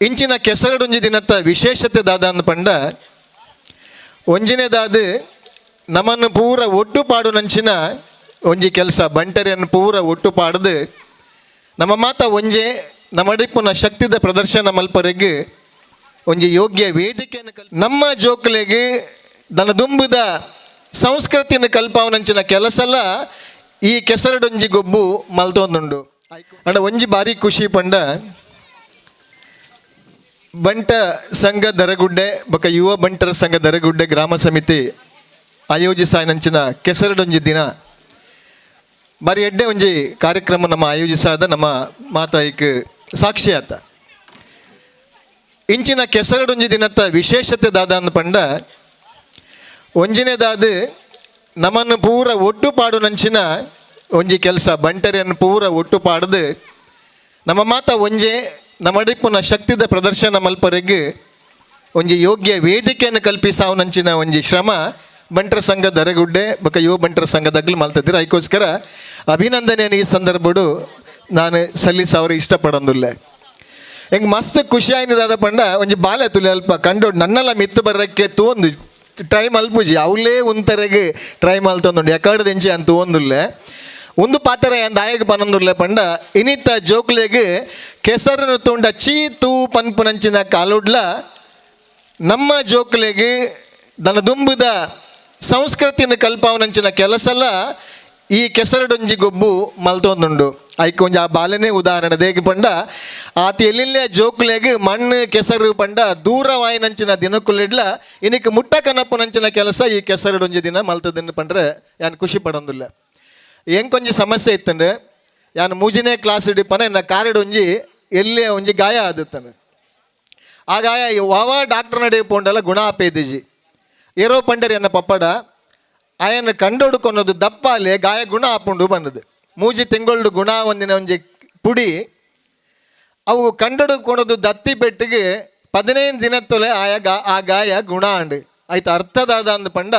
ಇಂಚಿನ ಕೆಸರಡೊಂಜಿ ದಿನದ ವಿಶೇಷತೆ ದಾದ ಅಂದ್ಪಂಡ ಒಂಜಿನೇದಾದ ನಮ್ಮನ್ನು ಪೂರ ಒಟ್ಟು ಪಾಡು ನಂಚಿನ ಒಂಜಿ ಕೆಲಸ ಬಂಟರಿಯನ್ನು ಪೂರ ಒಟ್ಟು ಪಾಡ್ದು ನಮ್ಮ ಮಾತ ಒಂಜೆ ನಮ್ಮಡಿಪ್ಪುನ ಶಕ್ತಿದ ಪ್ರದರ್ಶನ ಮಲ್ಪರೆಗೆ ಒಂಜಿ ಯೋಗ್ಯ ವೇದಿಕೆಯನ್ನು ನಮ್ಮ ಜೋಕ್ಲೆಗೆ ದನದುಂಬುದ ಸಂಸ್ಕೃತಿಯನ್ನು ಕಲ್ಪಾವನಂಚಿನ ಕೆಲಸಲ ಈ ಕೆಸರಡೊಂಜಿ ಗೊಬ್ಬು ಮಲ್ತೊಂದುಂಡು ಅಂಡ ಒಂಜಿ ಬಾರಿ ಖುಷಿ ಪಂಡ ಬಂಟ ಸಂಘ ದರಗುಡ್ಡೆ ಬೊಕ ಯುವ ಬಂಟರ ಸಂಘ ದರಗುಡ್ಡೆ ಗ್ರಾಮ ಸಮಿತಿ ಆಯೋಜಿಸಾಯನಂಚಿನ ಕೆಸರಡೊಂಜಿ ದಿನ ಬಾರಿ ಎಡ್ಡೆ ಒಂಜಿ ಕಾರ್ಯಕ್ರಮ ನಮ್ಮ ಆಯೋಜಿಸಾದ ನಮ್ಮ ಮಾತಾಯಿಕ್ ಸಾಕ್ಷಿ ಆತ ಇಂಚಿನ ಕೆಸರಡೊಂಜಿ ದಿನದ ವಿಶೇಷತೆ ದಾದ ಅಂದ್ಪಂಡ ಒಂಜಿನೇದಾದ ನಮ್ಮನ್ನು ಪೂರ ಒಟ್ಟು ಪಾಡು ನಂಚಿನ ಒಂಜಿ ಕೆಲಸ ಬಂಟರಿಯನ್ನು ಪೂರ ಒಟ್ಟು ಪಾಡ್ದು ನಮ್ಮ ಮಾತ ಒಂಜೆ ನಮ್ಮಡಿಪ್ಪುನ ಶಕ್ತಿದ ಪ್ರದರ್ಶನ ಮಲ್ಪರೆಗೆ ಒಂಜಿ ಯೋಗ್ಯ ವೇದಿಕೆಯನ್ನು ಕಲ್ಪಿಸಾವನಂಚಿನ ಒಂಜಿ ಶ್ರಮ ಬಂಟರ ಸಂಘ ದರಗುಡ್ಡೆ ಬೊಕ ಯುವ ಬಂಟರ ಸಂಘದಾಗಲು ಮಲ್ತಿದ್ದೀರ ಅದಕ್ಕೋಸ್ಕರ ಅಭಿನಂದನೆಯನ್ನು ಈ ಸಂದರ್ಭಡು ನಾನು ಸಲ್ಲಿಸವ್ರು ಇಷ್ಟಪಡೋದಿಲ್ಲ ಹೆಂಗೆ ಮಸ್ತ್ ಖುಷಿ ಆಯ್ನದಾದ ಪಂಡ ಒಂಜಿ ಬಾಲ್ಯ ತುಲಿ ಅಲ್ಪ ಕಂಡು ನನ್ನೆಲ್ಲ ಮಿತ್ತು ಬರೋಕ್ಕೆ ತೋಂದು ಟ್ರೈ ಮಲ್ಪುಜಿ ಅವಳೇ ಒಂಥರೆಗೆ ಟ್ರೈ ಮಲ್ತೊಂದುಂಡು ಎಕಡ್ದೆಂಚಿ ಅಂತ ಒಂದುಲ್ಲ ಒಂದು ಪಾತ್ರ ಎಂದ ಆಯಗ ಪನೊಂದುರ್ಲೆ ಪಂಡ ಇನಿತ ಜೋಕ್ಲೆಗೆ ಕೆಸರನ್ನು ತುಂಡ ಚೀ ತೂ ಪನ್ಪುನಂಚಿನ ಕಾಲುಡ್ಲ ನಮ್ಮ ಜೋಕ್ಲೆಗೆ ದನದುಂಬುದ ಸಂಸ್ಕೃತಿಯನ್ನು ಕಲ್ಪಾವನಂಚಿನ ಕೆಲಸಲ ಈ ಕೆಸರಡೊಂಜಿ ಗೊಬ್ಬು ಮಲ್ತೊಂದುಂಡು ಐಕ್ ಒಂಜಿ ಆ ಬಾಲನೇ ಉದಾಹರಣೆ ದೇಗಿ ಪಂಡ ಆತ ಎಲ್ಲಿಲ್ಲೇ ಜೋಕ್ಲೆಗೆ ಮಣ್ಣು ಕೆಸರು ಪಂಡ ದೂರವಾಯಿನಂಚಿನ ದಿನಕ್ಕುಲಿಡ್ಲ ಇನಿಕ್ ಮುಟ್ಟ ಕನಪ್ಪುನಂಚಿನ ಕೆಲಸ ಈ ಕೆಸರಡೊಂಜಿ ದಿನ ಮಲ್ತದನ್ನು ಪಂಡ್ರೆ ಯಾನು ಖುಷಿ ಪಡೋದಿಲ್ಲ ಹೆಂಗೆ ಕೊಂಚ ಸಮಸ್ಯೆ ಇತ್ತಂಡು ಯಾನು ಮೂಜಿನೇ ಕ್ಲಾಸ್ ಹಿಡಿಪನ ಇನ್ನು ಕಾರಿಡ್ ಒಂಜಿ ಎಲ್ಲೇ ಒಂಜಿ ಗಾಯ ಆದಿತ್ತಾನೆ ಆ ಗಾಯ ವಾವ ಡಾಕ್ಟರ್ ನಡೆ ಪೋಂಡಲ್ಲ ಗುಣ ಆಪೇದಿಜಿ ಏರೋ ಪಂಡರಿ ಅನ್ನ ಪಪ್ಪಡ ಆಯನ ಕಂಡೊಡುಕೊನ್ನೋದು ದಪ್ಪಾಲೆ ಗಾಯ ಗುಣ ಆಪುಂಡು ಬಂದದು ಮೂಜಿ ತಿಂಗಳು ಗುಣ ಒಂದಿನ ಒಂಜಿ ಪುಡಿ ಅವು ಕಂಡೊಡುಕೊಳೋದು ದತ್ತಿ ಪೆಟ್ಟಿಗೆ 15 ದಿನತ್ತೊಲೆ ಆ ಗಾಯ ಗುಣ ಅಂಡು ಆಯ್ತು ಅರ್ಥದಾದ ಅಂದ ಪಂಡ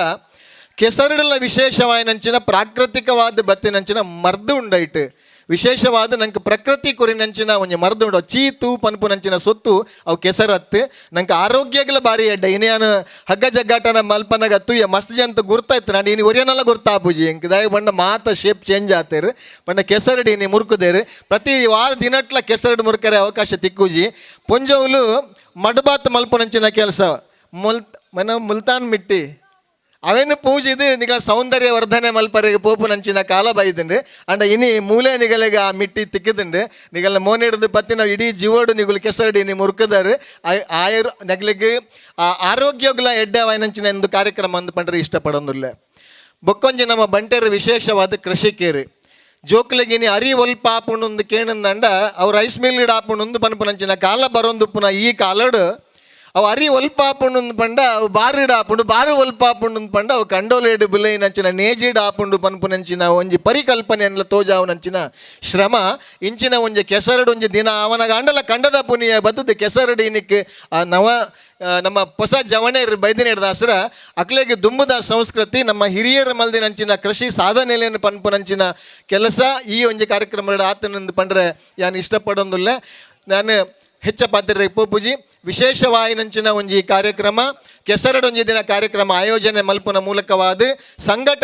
ಕೆಸರಡಲ ವಿಶೇಷವಾಯಿನಂಚಿನ ಪ್ರಾಕೃತಿಕವಾದ ಬತ್ತಿನಂಚಿನ ಮರ್ದು ಉಂಡೈಟ್ ವಿಶೇಷವಾದ ನಂಗೆ ಪ್ರಕೃತಿ ಕುರಿನಂಚಿನ ಒಂಜಿ ಮರ್ದು ಉಂಡು ಚೀತು ಪನ್ಪುನಂಚಿನ ಸೊತ್ತು ಅವು ಕೆಸರತ್ತು ನಂಗೆ ಆರೋಗ್ಯಗಳ ಬಾರಿ ಎಡ್ಡ ಇನೇನು ಹಗ್ಗ ಜಗ್ಗಾಟನ ಮಲ್ಪನಾಗತ್ತು ಮಸ್ತ್ ಜಂತ ಗುರ್ತಾಯ್ತು ನಾನು ಇನ್ನು ಒರಿಯನೆಲ್ಲ ಗುರ್ತಾಪುಜಿ ಹೆಂಗೆ ದಾಯ ಬಂಡ ಮಾತ ಶೇಪ್ ಚೇಂಜ್ ಆತೇರು ಬಂಡ ಕೆಸರಡಿ ನೀ ಮುರುಕುದೇರು ಪ್ರತಿ ವಾರ ದಿನಟ್ಲ ಕೆಸರಡು ಮುರುಕರೆ ಅವಕಾಶ ತಿಕ್ಕುಜಿ ಪೊಂಜವುಲು ಮಡ್ಬಾತ್ ಮಲ್ಪುನಂಚಿನ ಕೆಲಸ ಮುಲ್ತಾನ್ ಮಿಟ್ಟಿ ಅವೇನು ಪೂಜಿದು ನಿಗ ಸೌಂದರ್ಯ ವರ್ಧನೆ ಮಲ್ಪರಿಗೆ ಪೋಪು ನಂಚಿನ ಕಾಲ ಬೈದಂಡು ಅಂಡ ಇನಿ ಮೂಲೆ ನಿಗಲಿಗೆ ಆ ಮಿಟ್ಟಿ ತಿಕ್ಕಿದಂಡು ನಿಗಲ ಮೋನಿಡ್ದು ಪತ್ತಿನ ಇಡೀ ಜೀವೋಡು ನಿಗುಲು ಕೆಸರಡಿ ನೀ ಮುರುಕದಾರು ನಗಲಿಗೆ ಆ ಆರೋಗ್ಯಗಳ ಎಡ್ಡೆ ವಾಯಿನಂಚಿನ ಒಂದು ಕಾರ್ಯಕ್ರಮ ಅಂದು ಪಂಡ್ರೆ ಇಷ್ಟಪಡೋದಿಲ್ಲ ಬೊಕ್ಕೊಂಜಿ ನಮ್ಮ ಬಂಟೇರು ವಿಶೇಷವಾದ ಕೃಷಿಕೇರು ಜೋಕ್ಲೆಗಿನಿ ಅರಿ ಒಲ್ಪ ಆಪುಂಡು ಕೇಣಂದಂಡ ಅವ್ರು ರೈಸ್ ಮಿಲ್ ಇಡ ಆಪುಂಡು ಪನ್ಪುನಂಚಿನ ಕಾಲ ಬರೋಂದು ಪುನಃ ಈ ಕಾಲಡು ಅವು ಅರಿ ಒಲ್ಪ ಆಪುಂಡು ಪಂಡ ಅವು ಬಾರಿಡ ಆಪುಂಡು ಬಾರಿ ಒಲ್ಪ ಆಪುಂಡು ಪಂಡ ಅವು ಕಂಡೋಲೇಡು ಬಿಲೈನಂಚಿನ ನೇಜಿಡ್ ಆಪುಂಡು ಪನ್ಪುನಂಚಿನ ಒಂಜಿ ಪರಿಕಲ್ಪನೆಯನ್ಲ ತೋಜಾವನಂಚಿನ ಶ್ರಮ ಇಂಚಿನ ಒಂಜಿ ಕೆಸರಡೊಂಜಿ ದಿನ ಅವನ ಅಂಡಲ ಕಂಡದ ಪುನಿಯ ಬತ್ತದ ಕೆಸರಡಿನಿಕ್ ನಮ್ಮ ಹೊಸ ಜವಣೇರು ಬೈದಿನೇರ್ ದಾಸರ ಅಕ್ಲೆಗೆ ದುಂಬುದ ಸಂಸ್ಕೃತಿ ನಮ್ಮ ಹಿರಿಯರ ಮಲ್ದಿನಂಚಿನ ಕೃಷಿ ಸಾಧನೆಯನ್ನು ಪನ್ಪುನಂಚಿನ ಕೆಲಸ ಈ ಒಂಜಿ ಕಾರ್ಯಕ್ರಮ ಆತನಂದು ಪಂಡ್ರೆ ಯಾನು ಇಷ್ಟಪಡೋದಿಲ್ಲ ನಾನು ಹೆಚ್ಚ ಪಾತ್ರ ಪೂಜಿ ವಿಶೇಷವಾಯಿನಂಚಿನ ಒಂಜಿ ಕಾರ್ಯಕ್ರಮ ಕೆಸರಡೊಂಜಿ ದಿನ ಕಾರ್ಯಕ್ರಮ ಆಯೋಜನೆ ಮಲ್ಪುನ ಮೂಲಕವಾದ ಸಂಘಟನೆ